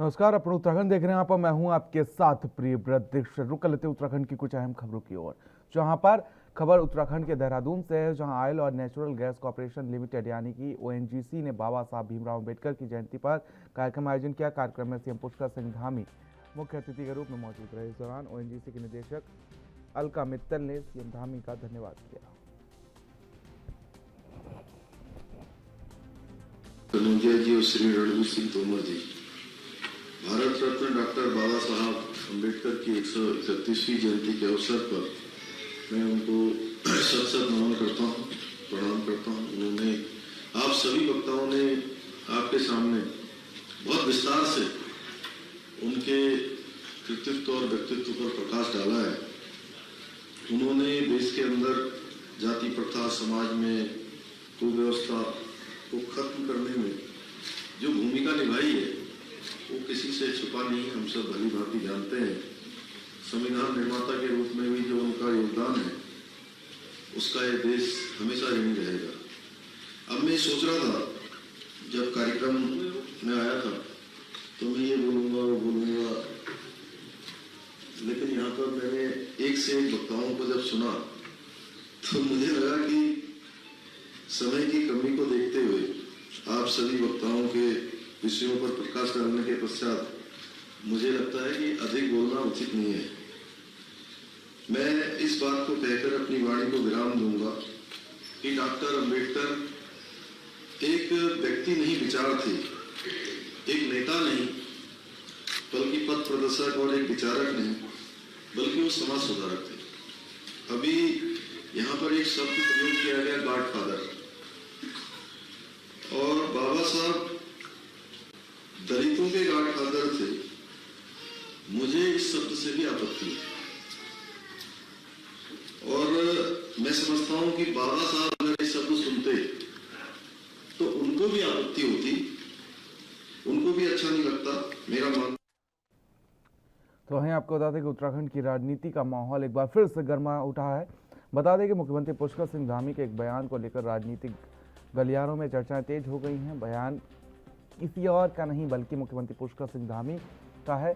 नमस्कार, अपन उत्तराखंड देख रहे हैं। आप मैं हूं आपके साथ प्रिय ब्रदृक्ष। रुक लेते उत्तराखंड की कुछ अहम खबरों की ओर, जहां पर खबर उत्तराखंड के देहरादून से है, जहां ऑयल और नेचुरल गैस कॉर्पोरेशन लिमिटेड यानी कि ओएनजीसी ने बाबा साहब भीमराव अम्बेडकर की जयंती पर कार्यक्रम आयोजन किया। कार्यक्रम में सीएम पुष्कर सिंह धामी मुख्य अतिथि के रूप में मौजूद रहे। इस दौरान ओएनजीसी के निदेशक अलका मित्तल ने सीएम धामी का धन्यवाद किया। कनौजिया जी और श्री रणवीर सिंह तोमर जी, भारत रत्न डॉक्टर बाबा साहब अम्बेडकर की 131वीं जयंती के अवसर पर मैं उनको सत नमन करता हूँ, प्रणाम करता हूँ। उन्होंने, आप सभी वक्ताओं ने आपके सामने बहुत विस्तार से उनके कृतित्व और व्यक्तित्व पर प्रकाश डाला है। उन्होंने देश के अंदर जाति प्रथा, समाज में कुव्यवस्था को खत्म करने में जो भूमिका निभाई है वो किसी से छुपा नहीं, हम सब भली भांति जानते हैं। संविधान निर्माता के रूप में भी जो उनका योगदान है उसका ये देश हमेशा ऋणी रहेगा। अब मैं सोच रहा था, जब कार्यक्रम में आया था तो मैं ये बोलूँगा वो बोलूँगा, लेकिन यहाँ पर मैंने एक से एक वक्ताओं को जब सुना तो मुझे लगा कि समय की कमी को देखते हुए आप सभी वक्ताओं के विषयों पर प्रकाश डालने के पश्चात मुझे लगता है कि अधिक बोलना उचित नहीं है। मैं इस बात को कहकर अपनी वाणी को विराम दूंगा कि डॉक्टर अंबेडकर एक व्यक्ति नहीं, विचार थे, एक नेता नहीं, बल्कि पथ प्रदर्शक और एक विचारक नहीं, बल्कि वो समाज सुधारक थे। अभी यहाँ पर एक शब्द प्रयोग किया गया, गॉडफादर, और बाबा साहब दलितों के गॉडफादर थे। मुझे इस शब्द से भी आपत्ति है और मैं समझता हूं कि बाबा साहब अगर ये शब्द सुनते तो उनको भी आपत्ति होती, उनको भी अच्छा नहीं लगता, मेरा मान। तो वहीं आपको बता दें कि उत्तराखंड की राजनीति का माहौल एक बार फिर से गर्मा उठा है। बता दें कि मुख्यमंत्री पुष्कर सिंह धामी के एक बयान को लेकर राजनीतिक गलियारों में चर्चाएं तेज हो गई हैं। बयान किसी और का नहीं बल्कि मुख्यमंत्री पुष्कर सिंह धामी का है।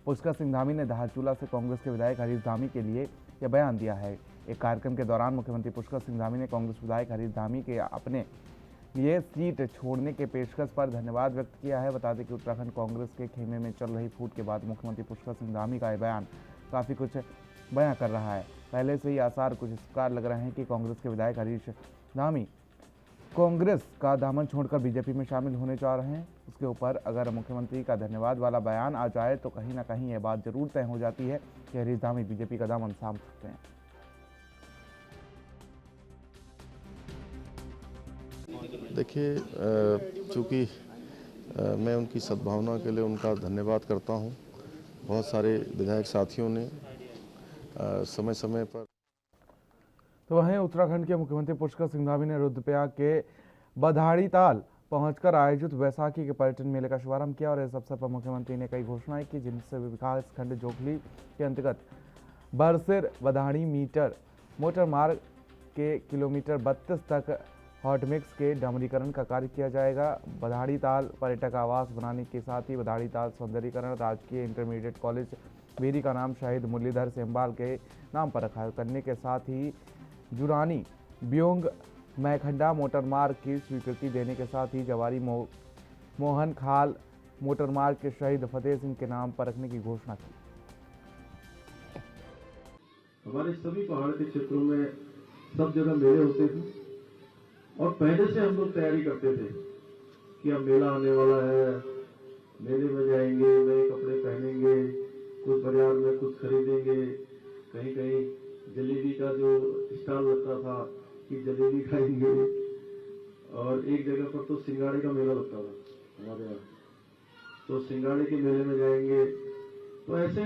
पुष्कर सिंह धामी ने धारचूला से कांग्रेस के विधायक हरीश धामी के लिए यह बयान दिया है। एक कार्यक्रम के दौरान मुख्यमंत्री पुष्कर सिंह धामी ने कांग्रेस विधायक हरीश धामी के अपने लिए सीट छोड़ने के पेशकश पर धन्यवाद व्यक्त किया है। बता दें कि उत्तराखंड कांग्रेस के खेमे में चल रही फूट के बाद मुख्यमंत्री पुष्कर सिंह धामी का यह बयान काफ़ी कुछ बयां कर रहा है। पहले से ही आसार कुछ इस प्रकार लग रहे हैं कि कांग्रेस के विधायक हरीश धामी कांग्रेस का दामन छोड़कर बीजेपी में शामिल होने जा रहे हैं। उसके ऊपर अगर मुख्यमंत्री का धन्यवाद वाला बयान आ जाए तो कहीं ना कहीं यह बात जरूर तय हो जाती है कि हरीश धामी बीजेपी का दामन थाम सकते हैं। देखिए, चूँकि मैं उनकी सद्भावना के लिए उनका धन्यवाद करता हूं। बहुत सारे विधायक साथियों ने समय समय पर। तो वहीं उत्तराखंड के मुख्यमंत्री पुष्कर सिंह धामी ने रुद्रप्रयाग के बधाड़ी ताल पहुंचकर आयोजित वैसाखी के पर्यटन मेले का शुभारंभ किया और इस अवसर पर मुख्यमंत्री ने कई घोषणाएं की, जिनसे विकास खंड जोखली के अंतर्गत बरसिर बधाड़ी मोटर मार्ग के किलोमीटर 32 तक हॉटमिक्स के डामरीकरण का कार्य किया जाएगा। बधाड़ी ताल पर्यटक आवास बनाने के साथ ही बधाड़ी ताल सौंदर्यीकरण राजकीय इंटरमीडिएट कॉलेज बेरी का नाम शहीद मुरलीधर सेमवाल के नाम पर रखा करने के साथ ही जुरानी ब्योंग मैखंडा मोटर मार्ग की स्वीकृति देने के साथ ही जवारी मोहन खाल मोटर मार्ग के शहीद फतेह सिंह के नाम पर रखने की घोषणा की। हमारे सभी पहाड़ के क्षेत्रों में सब जगह मेले होते थे और पहले से हम लोग तैयारी करते थे कि अब मेला आने वाला है, मेले में जाएंगे, नए कपड़े पहनेंगे, कुछ बाजार में कुछ खरीदेंगे, कहीं कहीं जलेबी का जो स्टॉल लगता था कि जलेबी खाएंगे, और एक जगह पर तो सिंगाड़े का मेला लगता था हमारे यहाँ, तो सिंगाड़े के मेले में जाएंगे। तो ऐसे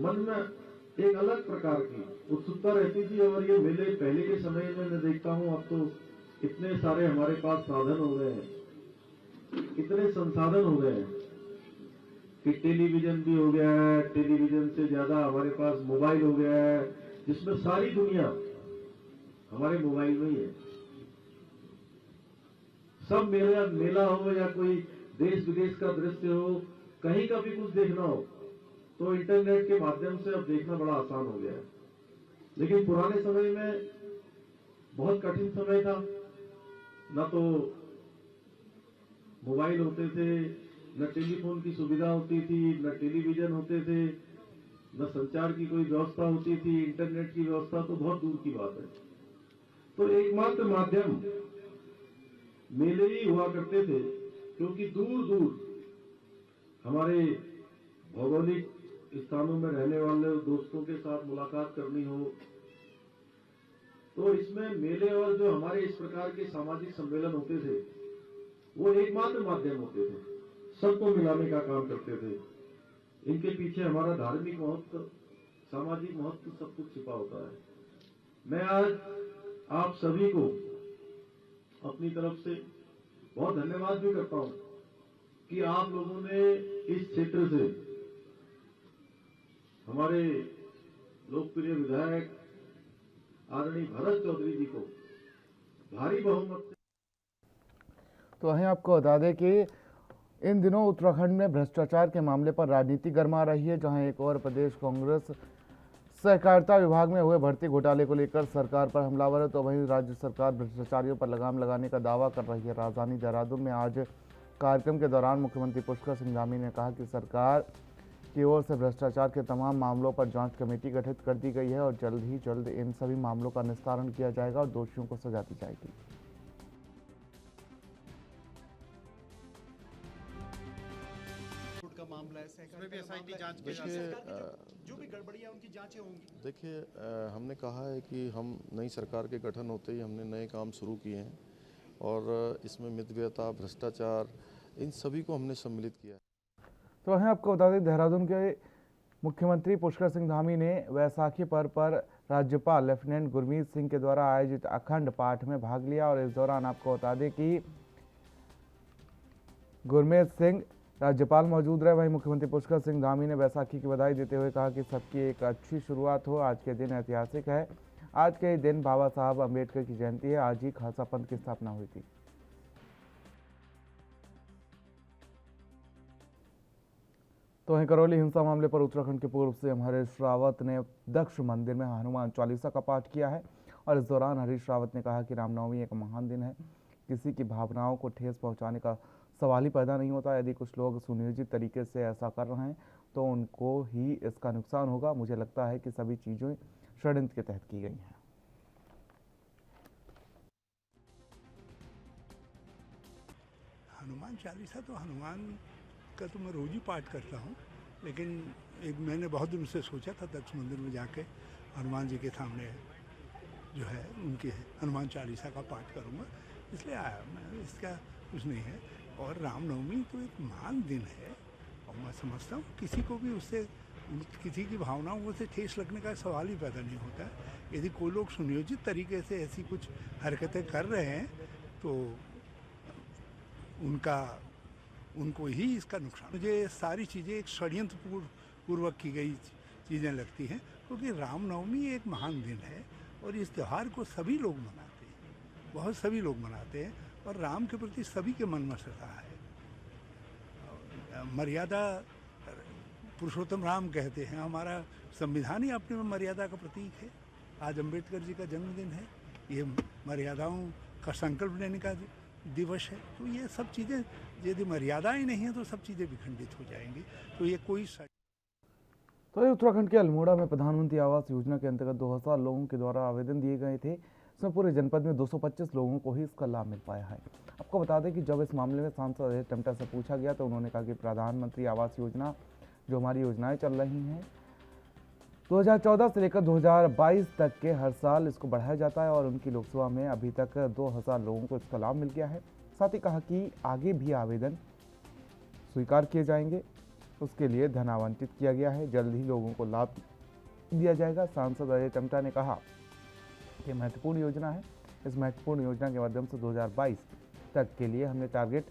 मन में एक अलग प्रकार की उत्सुकता रहती थी। और ये मेले पहले के समय में मैं देखता हूँ, अब तो इतने सारे हमारे पास साधन हो गए हैं, इतने संसाधन हो गए हैं कि टेलीविजन भी हो गया है, टेलीविजन से ज्यादा हमारे पास मोबाइल हो गया है, जिसमें सारी दुनिया हमारे मोबाइल में ही है। सब मेला हो या कोई देश विदेश का दृश्य हो, कहीं का भी कुछ देखना हो तो इंटरनेट के माध्यम से अब देखना बड़ा आसान हो गया है। लेकिन पुराने समय में बहुत कठिन समय था, न तो मोबाइल होते थे, न टेलीफोन की सुविधा होती थी, न टेलीविजन होते थे, न संचार की कोई व्यवस्था होती थी, इंटरनेट की व्यवस्था तो बहुत दूर की बात है। तो एकमात्र माध्यम मेले ही हुआ करते थे, क्योंकि दूर दूर हमारे भौगोलिक स्थानों में रहने वाले दोस्तों के साथ मुलाकात करनी हो तो इसमें मेले और जो हमारे इस प्रकार के सामाजिक सम्मेलन होते थे वो एकमात्र माध्यम होते थे, सबको मिलाने का काम करते थे। इनके पीछे हमारा धार्मिक महत्व, सामाजिक महत्व सब कुछ छिपा होता है। मैं आज आप सभी को अपनी तरफ से बहुत धन्यवाद भी करता हूं कि आप लोगों ने इस क्षेत्र से हमारे लोकप्रिय विधायक आदरणीय भरत चौधरी जी को भारी बहुमत से। तो वहीं आपको बता दें कि इन दिनों उत्तराखंड में भ्रष्टाचार के मामले पर राजनीति गर्मा रही है, जहां एक और प्रदेश कांग्रेस सहकारिता विभाग में हुए भर्ती घोटाले को लेकर सरकार पर हमलावर है, तो वहीं राज्य सरकार भ्रष्टाचारियों पर लगाम लगाने का दावा कर रही है। राजधानी देहरादून में आज कार्यक्रम के दौरान मुख्यमंत्री पुष्कर सिंह धामी ने कहा कि सरकार की ओर से भ्रष्टाचार के तमाम मामलों पर जांच कमेटी गठित कर दी गई है और जल्द ही जल्द इन सभी मामलों का निस्तारण किया जाएगा और दोषियों को सजा दी जाएगी। का मामला है, उसमें भी एसआईटी जांच के जो भी गड़बड़ियां उनकी जांचें होंगी। देखिए, हमने कहा है कि हम नई सरकार के गठन होते ही हमने नए काम शुरू किए हैं और इसमें मितव्ययिता, भ्रष्टाचार, इन सभी को हमने सम्मिलित किया है। तो वहीं आपको बता दें, देहरादून के मुख्यमंत्री पुष्कर सिंह धामी ने वैसाखी पर्व पर राज्यपाल लेफ्टिनेंट गुरमीत सिंह के द्वारा आयोजित अखंड पाठ में भाग लिया और इस दौरान आपको बता दें कि गुरमीत सिंह राज्यपाल मौजूद रहे। वहीं मुख्यमंत्री पुष्कर सिंह धामी ने वैसाखी की बधाई देते हुए कहा कि सबकी एक अच्छी शुरुआत हो। आज के दिन ऐतिहासिक है। आज के दिन बाबा साहब अम्बेडकर की जयंती है। आज ही खालसा पंथ की स्थापना हुई थी। तो वहीं करौली हिंसा मामले पर उत्तराखंड के पूर्व सीएम हरीश रावत ने दक्ष मंदिर में हनुमान चालीसा का पाठ किया है और इस दौरान हरीश रावत ने कहा कि रामनवमी एक महान दिन है। किसी की भावनाओं को ठेस पहुंचाने का सवाल ही पैदा नहीं होता। यदि कुछ लोग सुनियोजित तरीके से ऐसा कर रहे हैं तो उनको ही इसका नुकसान होगा। मुझे लगता है कि सभी चीज़ें षड्यंत्र के तहत की गई हैं। हनुमान चालीसा तो हनुमान का तो मैं रोज ही पाठ करता हूँ, लेकिन एक मैंने बहुत दिनों से सोचा था दक्ष मंदिर में जाके हनुमान जी के सामने जो है उनके हनुमान चालीसा का पाठ करूँगा, इसलिए आया मैं। इसका कुछ नहीं है। और रामनवमी तो एक महान दिन है और मैं समझता हूँ किसी को भी उससे किसी की भावनाओं से ठेस लगने का सवाल ही पैदा नहीं होता। यदि कोई लोग सुनियोजित तरीके से ऐसी कुछ हरकतें कर रहे हैं तो उनको ही इसका नुकसान। मुझे सारी चीज़ें एक षड्यंत्र पूर्वक की गई चीज़ें लगती हैं, क्योंकि रामनवमी एक महान दिन है और इस त्यौहार को सभी लोग मनाते हैं, बहुत सभी लोग मनाते हैं और राम के प्रति सभी के मन में श्रद्धा है। मर्यादा पुरुषोत्तम राम कहते हैं, हमारा संविधान ही अपने में मर्यादा का प्रतीक है। आज अम्बेडकर जी का जन्मदिन है, ये मर्यादाओं का संकल्प लेने का दिवस है। तो ये सब चीज़ें यदि मर्यादाएं नहीं है तो सब चीज़ें विखंडित हो जाएंगी। तो ये कोई तो उत्तराखंड के अल्मोड़ा में प्रधानमंत्री आवास योजना के अंतर्गत 2000 लोगों के द्वारा आवेदन दिए गए थे। इसमें पूरे जनपद में 225 लोगों को ही इसका लाभ मिल पाया है। आपको बता दें कि जब इस मामले में सांसद अजय टमटा से पूछा गया तो उन्होंने कहा कि प्रधानमंत्री आवास योजना जो हमारी योजनाएं चल रही हैं 2014 से लेकर 2022 तक के हर साल इसको बढ़ाया जाता है और उनकी लोकसभा में अभी तक 2000 लोगों को इसका लाभ मिल गया है। साथ ही कहा कि आगे भी आवेदन स्वीकार किए जाएंगे, उसके लिए धन आवंटित किया गया है, जल्द ही लोगों को लाभ दिया जाएगा। सांसद अजय टमटा ने कहा कि महत्वपूर्ण योजना है। इस महत्वपूर्ण योजना के माध्यम से 2022 तक के लिए हमने टारगेट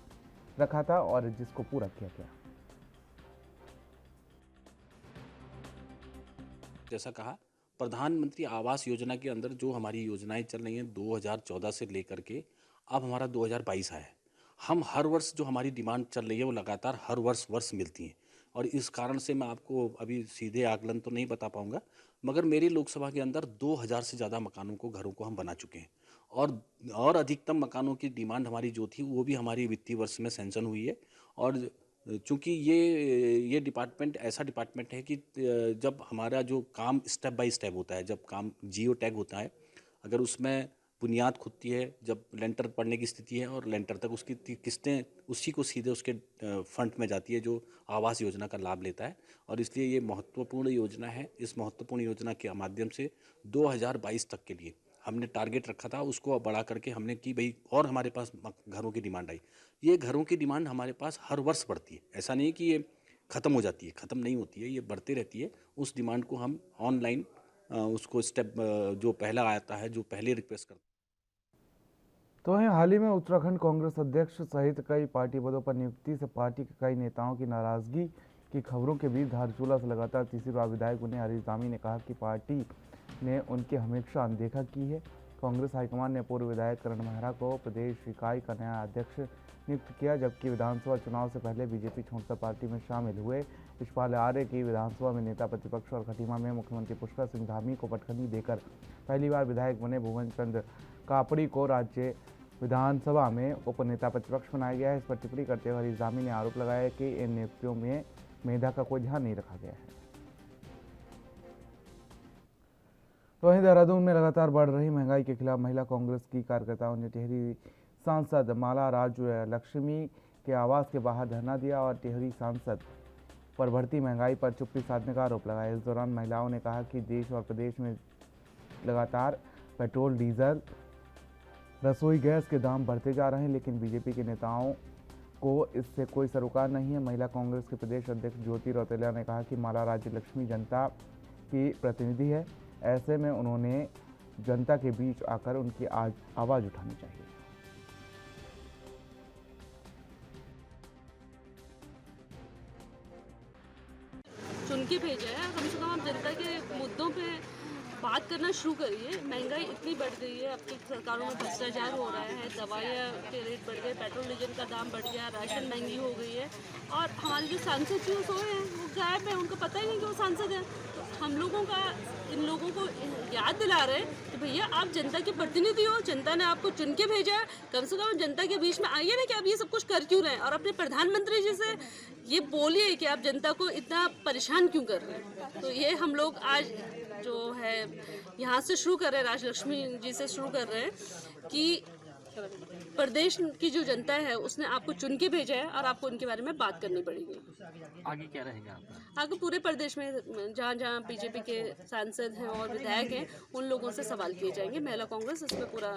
रखा था और जिसको पूरा किया गया। जैसा कहा, प्रधानमंत्री आवास योजना के अंदर जो हमारी योजनाएं चल रही हैं 2014 से लेकर के अब हमारा 2022 आया है। हम हर वर्ष जो हमारी डिमांड चल रही है वो लगातार हर वर्ष मिलती है। और इस कारण से मैं आपको अभी सीधे आकलन तो नहीं बता पाऊंगा, मगर मेरी लोकसभा के अंदर 2000 से ज़्यादा मकानों को, घरों को हम बना चुके हैं। और अधिकतम मकानों की डिमांड हमारी जो थी वो भी हमारी वित्तीय वर्ष में सैंक्शन हुई है। और चूँकि ये डिपार्टमेंट ऐसा डिपार्टमेंट है कि जब हमारा जो काम स्टेप बाय स्टेप होता है, जब काम जियो टैग होता है, अगर उसमें बुनियाद खुदती है, जब लेंटर पड़ने की स्थिति है और लेंटर तक उसकी किस्तें उसी को सीधे उसके फंड में जाती है जो आवास योजना का लाभ लेता है। और इसलिए ये महत्वपूर्ण योजना है। इस महत्वपूर्ण योजना के माध्यम से 2022 तक के लिए हमने टारगेट रखा था, उसको बढ़ा करके हमने की भाई, और हमारे पास घरों की डिमांड आई। ये घरों की डिमांड हमारे पास हर वर्ष बढ़ती है, ऐसा नहीं कि ये ख़त्म हो जाती है, ख़त्म नहीं होती है, ये बढ़ती रहती है। उस डिमांड को हम ऑनलाइन उसको स्टेप जो पहला आता है, जो पहले रिक्वेस्ट करते हैं। तो वहीं हाल ही में उत्तराखंड कांग्रेस अध्यक्ष सहित कई पार्टी पदों पर नियुक्ति से पार्टी के कई नेताओं की नाराजगी की खबरों के बीच धारचूला से लगातार तीसरी बार विधायक बने हरीश धामी ने कहा कि पार्टी ने उनकी हमेशा अनदेखा की है। कांग्रेस हाईकमान ने पूर्व विधायक करण मेहरा को प्रदेश इकाई का नया अध्यक्ष नियुक्त किया, जबकि विधानसभा चुनाव से पहले बीजेपी छोड़कर पार्टी में शामिल हुए यशपाल आर्य की विधानसभा में नेता प्रतिपक्ष और खटीमा में मुख्यमंत्री पुष्कर सिंह धामी को पटखनी देकर पहली बार विधायक बने भुवन चंद्र कापड़ी को राज्य विधानसभा में उपनेता प्रतिपक्ष बनाया गया है। इस पर टिप्पणी करते हुए हरीश धामी ने आरोप लगाया कि इन नियुक्तियों में मेधा का कोई ध्यान नहीं रखा गया है। तो वहीं देहरादून में लगातार बढ़ रही महंगाई के खिलाफ महिला कांग्रेस की कार्यकर्ताओं ने टिहरी सांसद माला राज्य लक्ष्मी के आवास के बाहर धरना दिया और टिहरी सांसद पर बढ़ती महंगाई पर चुप्पी साधने का आरोप लगाया। इस दौरान महिलाओं ने कहा कि देश और प्रदेश में लगातार पेट्रोल, डीजल, रसोई गैस के दाम बढ़ते जा रहे हैं, लेकिन बीजेपी के नेताओं को इससे कोई सरोकार नहीं है। महिला कांग्रेस के प्रदेश अध्यक्ष ज्योति रौतेला ने कहा कि माला राज्य लक्ष्मी जनता की प्रतिनिधि है, ऐसे में उन्होंने जनता के बीच आकर उनकी आवाज़ उठानी चाहिए। चुन के भेजा है, कम से कम आप जनता के मुद्दों पे बात करना शुरू करिए। महंगाई इतनी बढ़ गई है, अब तो सरकारों में भ्रष्टाचार हो रहा है, दवाइयाँ के रेट बढ़ गए, पेट्रोल डीजल का दाम बढ़ गया, राशन महंगी हो गई है, और हमारे जो सांसद जी सोए हैं वो गायब है, उनको पता ही नहीं कि वो सांसद हैं। तो हम लोगों का इन लोगों को याद दिला रहे हैं कि भैया आप जनता के प्रतिनिधि हो, जनता ने आपको चुन के भेजा है, कम से कम जनता के बीच में आइए ना कि आप ये सब कुछ कर क्यों रहे हैं, और अपने प्रधानमंत्री जी से ये बोलिए कि आप जनता को इतना परेशान क्यों कर रहे हैं। तो ये हम लोग आज जो है यहाँ से शुरू कर रहे हैं, राजलक्ष्मी जी से शुरू कर रहे हैं कि प्रदेश की जो जनता है उसने आपको चुन के भेजा है और आपको उनके बारे में बात करनी पड़ेगी। आगे क्या रहेगा आपका? आगे पूरे प्रदेश में जहाँ जहाँ बीजेपी के सांसद हैं और विधायक हैं उन लोगों से सवाल किए जाएंगे। महिला कांग्रेस इसमें पूरा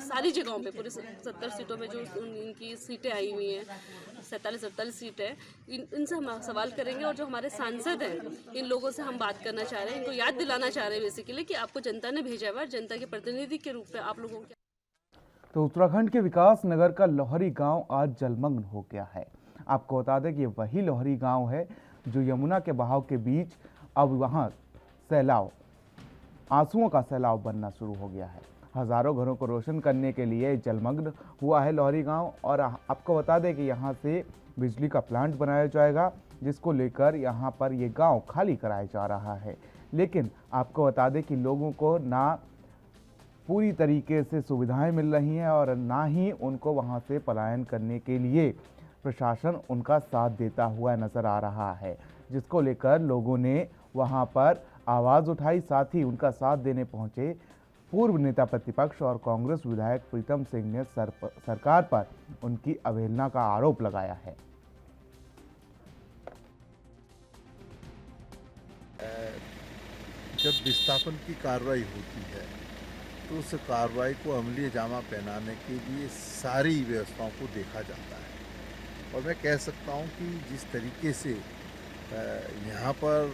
सारी जगहों पे पूरी 70 सीटों में जो इनकी सीटें आई हुई हैं, 47-48 सीटें, इनसे हम सवाल करेंगे। और जो हमारे सांसद हैं इन लोगों से हम बात करना चाह रहे हैं, इनको याद दिलाना चाह रहे हैं बेसिकली कि आपको जनता ने भेजा हुआ, जनता के प्रतिनिधि के रूप में आप लोगों के। तो उत्तराखंड के विकास नगर का लोहरी गांव आज जलमग्न हो गया है। आपको बता दें कि ये वही लोहरी गांव है जो यमुना के बहाव के बीच अब वहां सैलाब, आंसुओं का सैलाब बनना शुरू हो गया है। हजारों घरों को रोशन करने के लिए जलमग्न हुआ है लोहरी गांव। और आपको बता दें कि यहां से बिजली का प्लांट बनाया जाएगा, जिसको लेकर यहां पर ये गांव खाली कराया जा रहा है। लेकिन आपको बता दें कि लोगों को ना पूरी तरीके से सुविधाएं मिल रही हैं और ना ही उनको वहां से पलायन करने के लिए प्रशासन उनका साथ देता हुआ नजर आ रहा है, जिसको लेकर लोगों ने वहां पर आवाज़ उठाई। साथ ही उनका साथ देने पहुंचे पूर्व नेता प्रतिपक्ष और कांग्रेस विधायक प्रीतम सिंह ने सरकार पर उनकी अवहेलना का आरोप लगाया है। जब विस्थापन की कार्रवाई होती है तो उस कार्रवाई को अमली जामा पहनाने के लिए सारी व्यवस्थाओं को देखा जाता है। और मैं कह सकता हूं कि जिस तरीके से यहाँ पर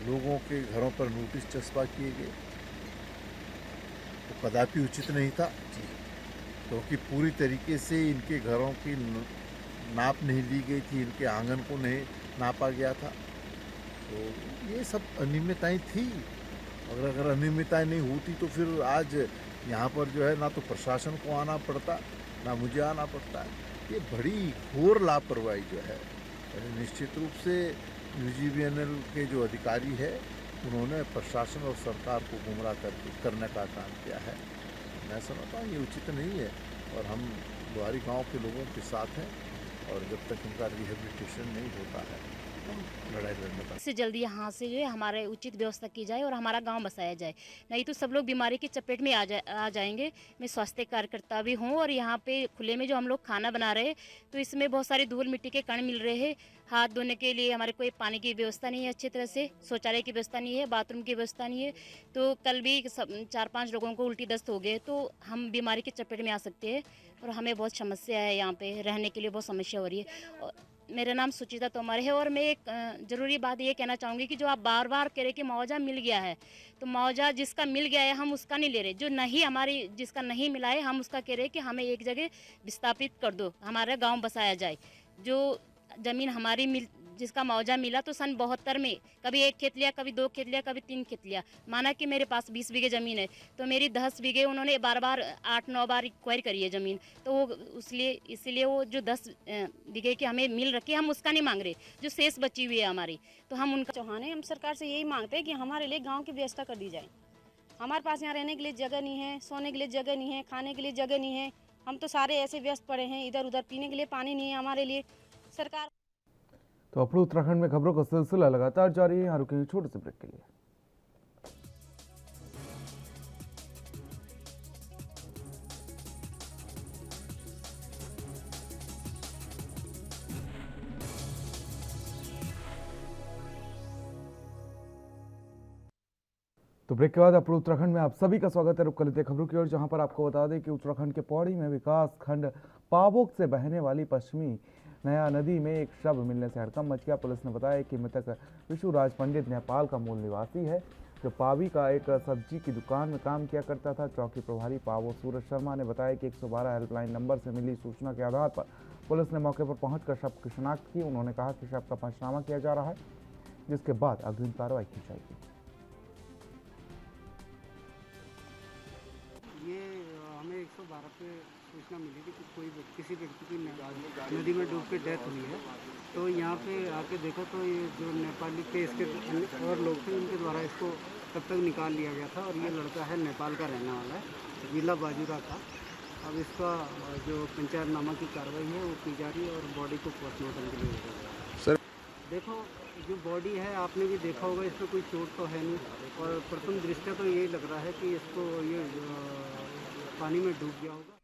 लोगों के घरों पर नोटिस चस्पा किए गए तो कदापि उचित नहीं था, क्योंकि पूरी तरीके से इनके घरों की नाप नहीं ली गई थी, इनके आंगन को नहीं नापा गया था। तो ये सब अनियमितताएं थी। अगर अनियमितताएं नहीं होती तो फिर आज यहाँ पर जो है ना तो प्रशासन को आना पड़ता, ना मुझे आना पड़ता है। ये बड़ी घोर लापरवाही जो है निश्चित रूप से UGVNL के जो अधिकारी है उन्होंने प्रशासन और सरकार को गुमराह करने का काम किया है। मैं समझता हूँ ये उचित नहीं है और हम बुहारी गांव के लोगों के साथ हैं और जब तक इनका रिहेबिलिटेशन नहीं होता है हम लड़ाई लड़ने का से जल्दी यहाँ से जो है हमारे उचित व्यवस्था की जाए और हमारा गांव बसाया जाए, नहीं तो सब लोग बीमारी की चपेट में आ जाएंगे। मैं स्वास्थ्य कार्यकर्ता भी हूँ और यहाँ पे खुले में जो हम लोग खाना बना रहे हैं तो इसमें बहुत सारी धूल मिट्टी के कण मिल रहे हैं। हाथ धोने के लिए हमारे कोई पानी की व्यवस्था नहीं है अच्छी तरह से, शौचालय की व्यवस्था नहीं है, बाथरूम की व्यवस्था नहीं है। तो कल भी 4-5 लोगों को उल्टी दस्त हो गए, तो हम बीमारी की चपेट में आ सकते हैं और हमें बहुत समस्या है, यहाँ पे रहने के लिए बहुत समस्या हो रही है। और मेरा नाम सुचिता तोमर है और मैं एक ज़रूरी बात ये कहना चाहूँगी कि जो आप बार बार कह रहे कि मुआवजा मिल गया है, तो मुआवजा जिसका मिल गया है हम उसका नहीं ले रहे, जो नहीं जिसका नहीं मिला है हम उसका कह रहे हैं कि हमें एक जगह विस्थापित कर दो, हमारा गांव बसाया जाए। जो ज़मीन हमारी जिसका मुआवजा मिला तो सन 72 में कभी 1 खेत लिया, कभी 2 खेत लिया, कभी 3 खेत लिया। माना कि मेरे पास 20 बीघे ज़मीन है तो मेरी 10 बीघे उन्होंने बार 8-9 बार एक्वायर करी है ज़मीन, तो वो इसलिए वो जो 10 बीघे की हमें मिल रखी है हम उसका नहीं मांग रहे, जो शेष बची हुई है हमारी, तो हम उनका चौहान है। हम सरकार से यही मांगते हैं कि हमारे लिए गाँव की व्यवस्था कर दी जाए। हमारे पास यहाँ रहने के लिए जगह नहीं है, सोने के लिए जगह नहीं है, खाने के लिए जगह नहीं है। हम तो सारे ऐसे व्यस्त पड़े हैं, इधर उधर पीने के लिए पानी नहीं है हमारे लिए। सरकार तो अपने उत्तराखंड में खबरों का सिलसिला लगातार जारी है। यहाँ रुकेंगे छोटे से ब्रेक के लिए। तो ब्रेक के बाद अपने उत्तराखंड में आप सभी का स्वागत है। रुक कर लेते खबरों की ओर, जहां पर आपको बता दें कि उत्तराखंड के पौड़ी में विकास खंड पाबोक से बहने वाली पश्चिमी नया नदी में एक शव मिलने से हड़कंप मच गया। पुलिस ने बताया कि मृतक विशुराज पंडित नेपाल का मूल निवासी है, जो पावी का एक सब्जी की दुकान में काम किया करता था। चौकी प्रभारी पावो सूरज शर्मा ने बताया कि 112 हेल्पलाइन नंबर से मिली सूचना के आधार पर पुलिस ने मौके पर पहुंचकर शव की शिनाख्त की। उन्होंने कहा कि शव का पंचनामा किया जा रहा है, जिसके बाद अग्रिम कार्रवाई की जाएगी। ये हमें 112 पे सूचना मिली थी कि किसी व्यक्ति की नदी में डूब के डेथ हुई है। तो यहाँ पे आके देखो तो ये जो नेपाली के इसके और लोग थे उनके द्वारा इसको तब तक निकाल लिया गया था और ये लड़का है नेपाल का रहने वाला है, जिला बाजूरा का। अब इसका जो पंचायतनामा की कार्रवाई है वो की जा रही है और बॉडी को पोस्टमार्टम के लिए भेजा जा रहा है। सर देखो जो बॉडी है आपने भी देखा होगा, इसमें कोई चोट तो है नहीं और प्रथम दृष्टया तो यही लग रहा है कि इसको ये पानी में डूब गया होगा।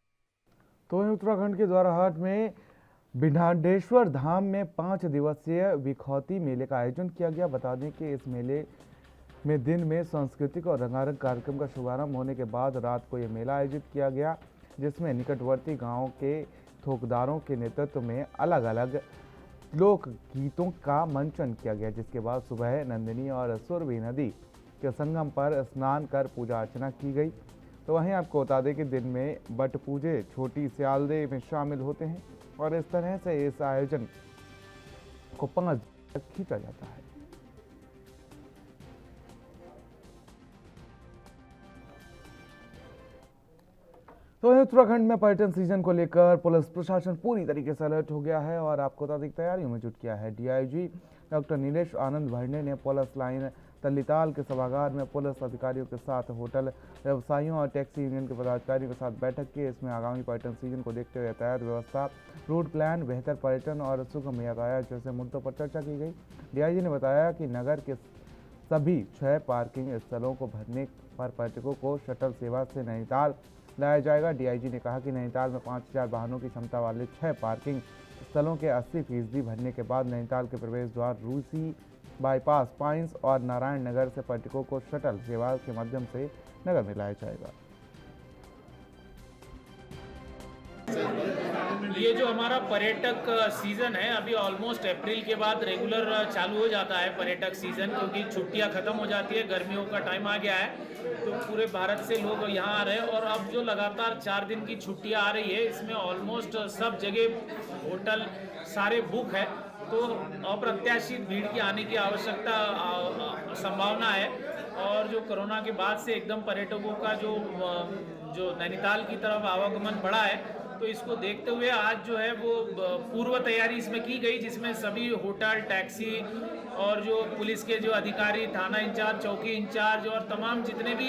तो उत्तराखंड के द्वाराहाट में बिन्हाडेश्वर धाम में 5 दिवसीय विखौती मेले का आयोजन किया गया। बता दें कि इस मेले में दिन में सांस्कृतिक और रंगारंग कार्यक्रम का शुभारंभ होने के बाद रात को यह मेला आयोजित किया गया, जिसमें निकटवर्ती गांवों के थोकदारों के नेतृत्व में अलग अलग लोक गीतों का मंचन किया गया। जिसके बाद सुबह नंदिनी और सुरभि नदी के संगम पर स्नान कर पूजा अर्चना की गई। तो वहीं आपको बता दें कि दिन में बट पूजे छोटी स्यालदे में शामिल होते हैं और इस तरह से इस आयोजन को 5 तक खींचा जाता है। तो उत्तराखंड में पर्यटन सीजन को लेकर पुलिस प्रशासन पूरी तरीके से अलर्ट हो गया है और आपको बता दें तैयारियों में जुट गया है। डीआईजी डॉक्टर नीलेश आनंद भरने ने पुलिस लाइन तल्लीताल के सभागार में पुलिस अधिकारियों के साथ होटल व्यवसायियों और टैक्सी यूनियन के पदाधिकारियों के साथ बैठक की। इसमें आगामी पर्यटन सीजन को देखते हुए यातायात व्यवस्था, रूट प्लान, बेहतर पर्यटन और सुगम यातायात जैसे मुद्दों पर चर्चा की गई। डीआईजी ने बताया कि नगर के सभी 6 पार्किंग स्थलों को भरने पर पर्यटकों को शटल सेवा से नैनीताल लाया जाएगा। डीआईजी ने कहा कि नैनीताल में 5000 वाहनों की क्षमता वाले 6 पार्किंग स्थलों के 80% भरने के बाद नैनीताल के प्रवेश द्वार रूसी बाईपास, पाइंस और नारायण नगर से पर्यटकों को शटल सेवा के माध्यम से नगर में लाया जाएगा। ये जो हमारा पर्यटक सीजन है अभी ऑलमोस्ट अप्रैल के बाद रेगुलर चालू हो जाता है पर्यटक सीजन, क्योंकि छुट्टियां खत्म हो जाती है, गर्मियों का टाइम आ गया है तो पूरे भारत से लोग यहाँ आ रहे हैं। और अब जो लगातार 4 दिन की छुट्टियां आ रही है इसमें ऑलमोस्ट सब जगह होटल सारे बुक है, तो अप्रत्याशित भीड़ की आने की आवश्यकता संभावना है। और जो कोरोना के बाद से एकदम पर्यटकों का जो नैनीताल की तरफ आवागमन बढ़ा है, तो तो इसको देखते हुए आज जो है वो पूर्व तैयारी इसमें की गई, जिसमें सभी होटल, टैक्सी और जो पुलिस के जो अधिकारी, थाना इंचार्ज, चौकी इंचार्ज और तमाम जितने भी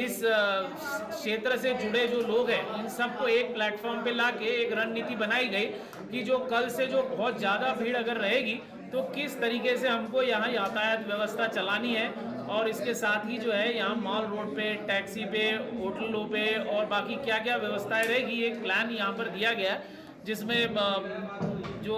इस क्षेत्र से जुड़े जो लोग हैं, इन सबको एक प्लेटफॉर्म पे लाके एक रणनीति बनाई गई कि जो कल से जो बहुत ज़्यादा भीड़ अगर रहेगी तो किस तरीके से हमको यहाँ यातायात व्यवस्था चलानी है। और इसके साथ ही जो है यहाँ मॉल रोड पे, टैक्सी पे, होटलों पे और बाकी क्या क्या व्यवस्थाएं रहेगी, एक प्लान यहाँ पर दिया गया जिसमें जो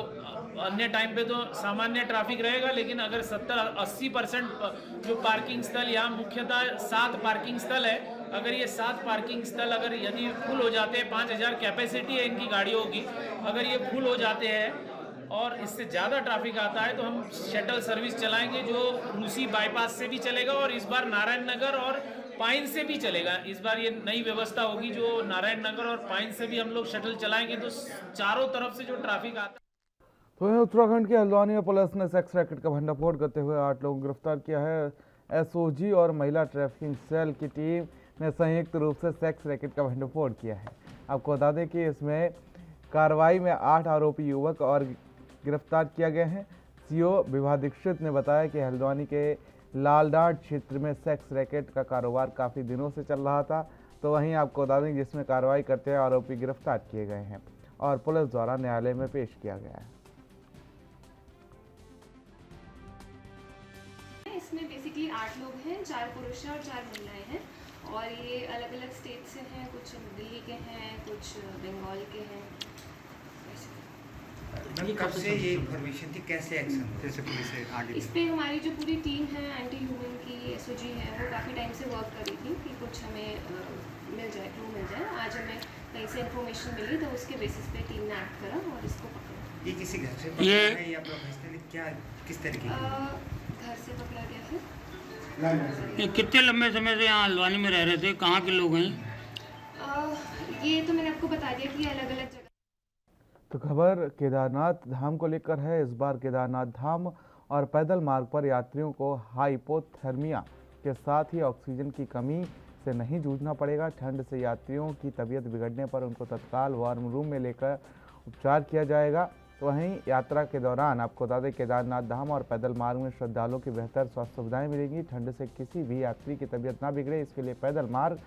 अन्य टाइम पे तो सामान्य ट्रैफिक रहेगा, लेकिन अगर 70-80% जो पार्किंग स्थल, यहाँ मुख्यतः 7 पार्किंग स्थल है, अगर ये 7 पार्किंग स्थल अगर यदि फुल हो जाते हैं, 5000 कैपेसिटी है इनकी गाड़ियों की, अगर ये फुल हो जाते हैं और इससे ज़्यादा ट्रैफिक आता है तो हम शटल सर्विस चलाएंगे जो रूसी बाईपास से भी चलेगा और इस बार नारायण नगर और पाइन से भी चलेगा। इस बार ये नई व्यवस्था होगी जो नारायण नगर और पाइन से भी हम लोग शटल चलाएंगे, तो चारों तरफ से जो ट्रैफिक आता है। तो वहीं उत्तराखंड के हल्द्वानी में पुलिस ने सेक्स रैकेट का भंडाफोड़ करते हुए 8 लोगों को गिरफ्तार किया है। एसओजी और महिला ट्रैफिकिंग सेल की टीम ने संयुक्त रूप से सेक्स रैकेट का भंडाफोड़ किया है। आपको बता दें कि इसमें कार्रवाई में 8 आरोपी युवक और गिरफ्तार किया गए हैं। सीओ विभा दीक्षित ने बताया कि हल्द्वानी के लालडाट क्षेत्र में सेक्स रैकेट का कारोबार काफ़ी दिनों से चल रहा था। तो वहीं आपको बता दें जिसमें कार्रवाई करते हुए आरोपी गिरफ्तार किए गए हैं और पुलिस द्वारा न्यायालय में पेश किया गया है। इसमें बेसिकली 8 लोग हैं, 4 पुरुष हैं और 4 महिलाएं हैं और ये अलग अलग स्टेट से हैं, कुछ दिल्ली के हैं, कुछ बंगाल के हैं। कब से ये इन्फॉर्मेशन थी, कैसे एक्शन जैसे पुलिस आगे इस पे हमारी जो पूरी टीम है एंटी ह्यूमन की, एसओजी है, वो काफ़ी टाइम से वर्क कर रही थी कि कुछ हमें मिल जाए, क्लू मिल जाए। आज हमें कहीं से इन्फॉर्मेशन मिली तो उसके बेसिस पे टीम ने एक्ट करा और इसको पकड़ा। ये किसी घर से पकड़ा है या प्रोफेशनली, क्या किस तरीके घर से पकड़ा गया है। ये कितने लंबे समय से यहाँ हल्द्वानी में रह रहे थे, कहाँ के लोग हैं? ये तो मैंने आपको बता दिया कि अलग अलग जगह। तो खबर केदारनाथ धाम को लेकर है। इस बार केदारनाथ धाम और पैदल मार्ग पर यात्रियों को हाइपोथर्मिया के साथ ही ऑक्सीजन की कमी से नहीं जूझना पड़ेगा। ठंड से यात्रियों की तबीयत बिगड़ने पर उनको तत्काल वार्म रूम में लेकर उपचार किया जाएगा। तो वहीं यात्रा के दौरान आपको बता दें केदारनाथ धाम और पैदल मार्ग में श्रद्धालुओं की बेहतर स्वास्थ्य सुविधाएं मिलेंगी। ठंड से किसी भी यात्री की तबीयत ना बिगड़े, इसके लिए पैदल मार्ग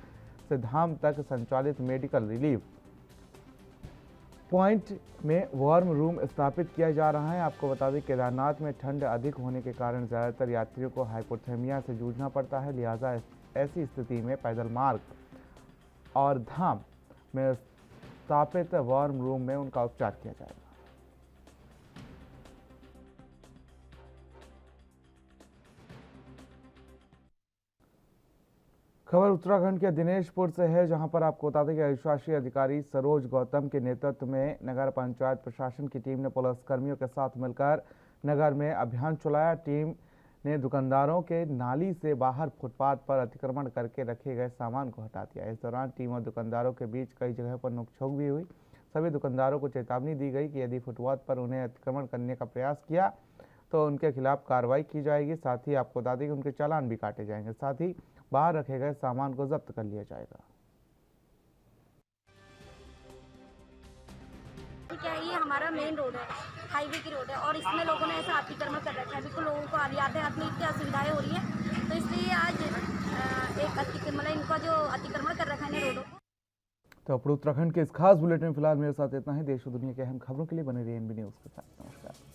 से धाम तक संचालित मेडिकल रिलीफ पॉइंट में वार्म रूम स्थापित किया जा रहा है। आपको बता दें केदारनाथ में ठंड अधिक होने के कारण ज़्यादातर यात्रियों को हाइपोथर्मिया से जूझना पड़ता है। लिहाजा ऐसी स्थिति में पैदल मार्ग और धाम में स्थापित वार्म रूम में उनका उपचार किया जाएगा। खबर उत्तराखंड के दिनेशपुर से है, जहां पर आपको बता दें कि अधिशासी अधिकारी सरोज गौतम के नेतृत्व में नगर पंचायत प्रशासन की टीम ने पुलिस कर्मियों के साथ मिलकर नगर में अभियान चलाया। टीम ने दुकानदारों के नाली से बाहर फुटपाथ पर अतिक्रमण करके रखे गए सामान को हटा दिया। इस दौरान टीम और दुकानदारों के बीच कई जगह पर नोकझोंक भी हुई। सभी दुकानदारों को चेतावनी दी गई कि यदि फुटपाथ पर उन्हें अतिक्रमण करने का प्रयास किया तो उनके खिलाफ कार्रवाई की जाएगी। साथ ही आपको बता दें कि उनके चालान भी काटे जाएंगे। साथ ही बाहर रखे गए सामान को जब्त कर लिया जाएगा। क्या ये हमारा मेन रोड है, हाईवे की रोड है और इसमें लोगों ने ऐसा अतिक्रमण कर रखा है। बिल्कुल लोगों को यातायात में इतनी असुविधाएं हो रही है, तो इसलिए आज एक अतिक्रमण इनका जो अतिक्रमण कर रखा है रोडों को। तो अपने उत्तराखंड के इस खास बुलेटिन में फिलहाल मेरे साथ इतना ही। देश और दुनिया के अहम खबरों के लिए बने रहिए एनबी न्यूज़ के साथ। नमस्कार।